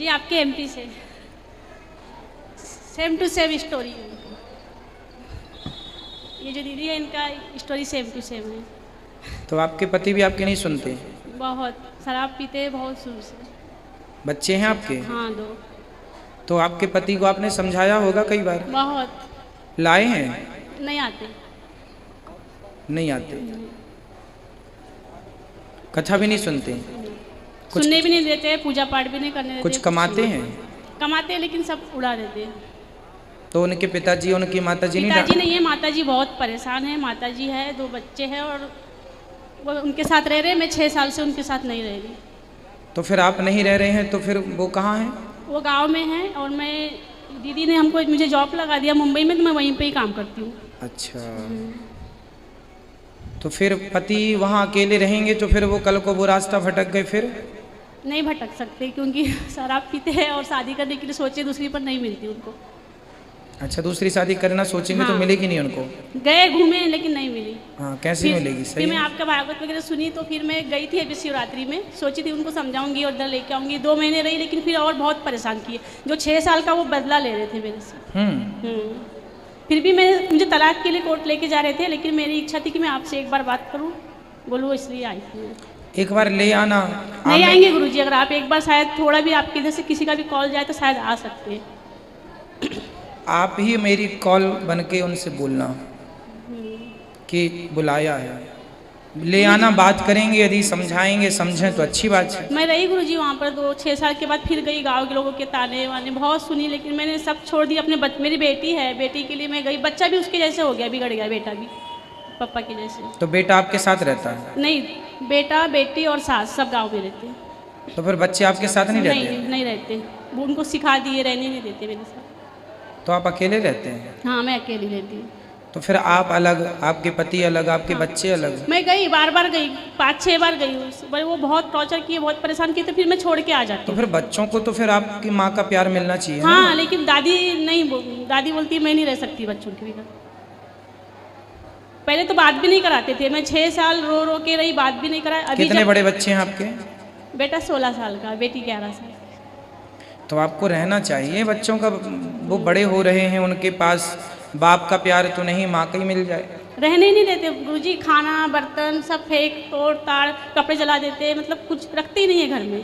जी आपके एमपी से, same to same story है। ये जो दीदी है इनका स्टोरी सेम टू सेम है। तो आपके पति भी आपके नहीं सुनते? बहुत शराब पीते हैं बहुत शुरू से। बच्चे हैं आपके? हाँ 2। तो आपके पति को आपने समझाया होगा कई बार? बहुत। लाए हैं? नहीं आते। नहीं आते। कथा भी नहीं सुनते? सुनने भी नहीं देते, पूजा पाठ भी नहीं करने देते। कुछ कमाते हैं? कमाते हैं लेकिन सब उड़ा देते हैं। तो उनके पिताजी उनकी माताजी नहीं? पिताजी नहीं है, माताजी बहुत परेशान है। माताजी है, 2 बच्चे हैं और वो उनके साथ रह रहे हैं। मैं 6 साल से उनके साथ नहीं रह रही। तो फिर आप नहीं रह रहे हैं तो फिर वो कहाँ हैं? वो गांव में हैं और मैं, दीदी ने हमको मुझे जॉब लगा दिया मुंबई में, तो मैं वहीं पे ही काम करती हूँ। अच्छा। तो फिर पति वहाँ अकेले रहेंगे तो फिर वो कल को वो रास्ता भटक गए फिर? नहीं भटक सकते क्योंकि शराब पीते हैं और शादी करने के लिए सोचे दूसरी पर नहीं मिलती उनको। अच्छा, दूसरी शादी करना सोचेंगे तो हाँ। मिलेगी नहीं उनको? गए घूमे लेकिन नहीं मिली। हाँ, कैसे मिलेगी? सही फिर मैं है। आपका भागवत वगैरह सुनी तो फिर मैं गई थी अभी शिवरात्रि में, सोची थी उनको समझाऊंगी और इधर लेके आऊंगी। 2 महीने रही लेकिन फिर और बहुत परेशान किए। जो 6 साल का वो बदला ले रहे थे मेरे से। फिर भी मुझे तलाक के लिए कोर्ट लेके जा रहे थे, लेकिन मेरी इच्छा थी कि मैं आपसे एक बार बात करूं, बोलूँ, इसलिए आई थी। एक बार ले आना। नहीं आएंगे गुरुजी, अगर आप एक बार शायद थोड़ा भी आपके इधर से किसी का भी कॉल जाए तो शायद आ सकते हैं। आप ही मेरी कॉल बन के उनसे बोलना कि बुलाया है, ले आना, बात करेंगे। यदि समझाएंगे समझें तो अच्छी बात है। मैं रही गुरुजी वहाँ पर 6 साल के बाद फिर गई। गांव के लोगों के ताने वाने बहुत सुनी लेकिन मैंने सब छोड़ दिया। अपने मेरी बेटी है, बेटी के लिए मैं गई। बच्चा भी उसके जैसे हो गया, बिगड़ गया बेटा भी पापा के जैसे। तो बेटा आपके साथ रहता है? नहीं, बेटा बेटी और सास सब गाँव में रहते हैं। तो फिर बच्चे आपके साथ नहीं रहते? नहीं रहते, वो उनको सिखा दिए, रहने नहीं देते मेरे साथ। तो आप अकेले रहते हैं? हाँ मैं अकेली रहती हूँ। तो फिर आप अलग, आपके पति अलग, आपके बच्चे अलग? मैं गई, बार गई, 5-6 बार गई। वो बहुत टॉर्चर किए, बहुत परेशान किए, तो फिर मैं छोड़ के आ जाती तो हूँ। फिर बच्चों को तो फिर आपकी माँ का प्यार मिलना चाहिए। हाँ लेकिन दादी नहीं, दादी बोलती है मैं नहीं रह सकती बच्चों के बिना। पहले तो बात भी नहीं कराते थे। मैं 6 साल रो के रही, बात भी नहीं कराया। अभी कितने बड़े बच्चे हैं आपके? बेटा 16 साल का, बेटी 11 साल। तो आपको रहना चाहिए बच्चों का, वो बड़े हो रहे हैं, उनके पास बाप का प्यार तो नहीं, माँ का ही मिल जाए। रहने ही नहीं देते गुरुजी, खाना बर्तन सब फेंक तोड़ ताड़, कपड़े जला देते, मतलब कुछ रखते ही नहीं है घर में।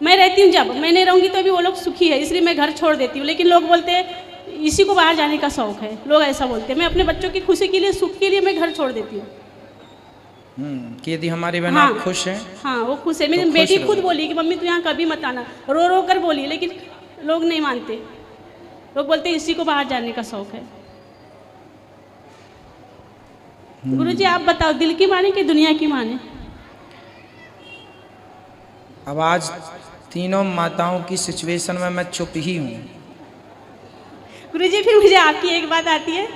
मैं रहती हूँ, जब मैं नहीं रहूँगी तो भी वो लोग सुखी है, इसलिए मैं घर छोड़ देती हूँ। लेकिन लोग बोलते हैं इसी को बाहर जाने का शौक है, लोग ऐसा बोलते हैं। मैं अपने बच्चों की खुशी के लिए, सुख के लिए मैं घर छोड़ देती हूँ। कि यदि हमारी बहन आप खुश हैं। हाँ वो खुश है। मेरी बेटी खुद बोली कि मम्मी तू यहाँ कभी मत आना, रो कर बोली, लेकिन लोग नहीं मानते। लोग बोलते इसी को बाहर जाने का शौक है। गुरुजी आप बताओ, दिल की माने कि दुनिया की माने? अब आज तीनों माताओं की सिचुएशन में मैं चुप ही हूँ। गुरुजी फिर मुझे आपकी एक बात आती है,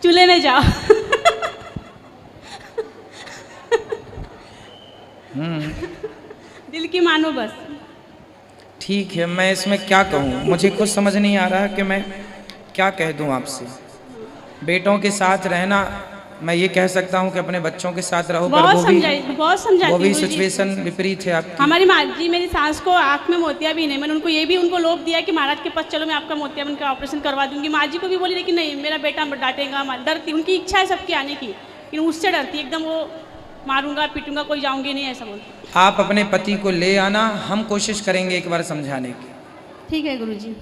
चूल्हे में जाओ। दिल की मानो बस। ठीक है, मैं इसमें क्या कहूँ, मुझे कुछ समझ नहीं आ रहा कि मैं क्या कह दूँ आपसे। बेटों के साथ रहना, मैं ये कह सकता हूँ कि अपने बच्चों के साथ रहो, पर बहुत समझाती वो भी सिचुएशन विपरीत है आपकी। हमारी माँ जी, मेरी सास को आँख में मोतिया भी नहीं। मैंने उनको लोभ दिया कि महाराज के पास चलो, मैं आपका मोतिया बन का ऑपरेशन करवा दूंगी। माँ जी को भी बोली लेकिन नहीं, मेरा बेटा डांटेगा, डरती। उनकी इच्छा है सबकी आने की, लेकिन उससे डरती एकदम। वो मारूंगा पीटूंगा, कोई जाऊंगी नहीं, ऐसा बोलती। आप अपने पति को ले आना, हम कोशिश करेंगे एक बार समझाने की। ठीक है गुरुजी,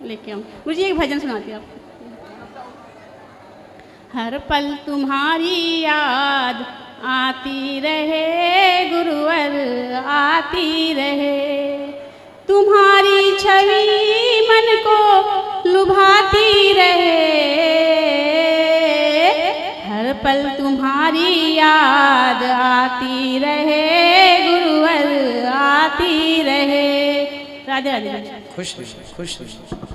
लेके आऊँ। गुरुजी एक भजन सुनाती हूँ आपको। हर पल तुम्हारी याद आती रहे गुरुवर, आती रहे। तुम्हारी छवि मन को लुभाती रहे। हर पल तुम्हारी याद आती रहे गुरुवर, आती रहे। राधे राधे। खुश रहिए, खुश रहिए।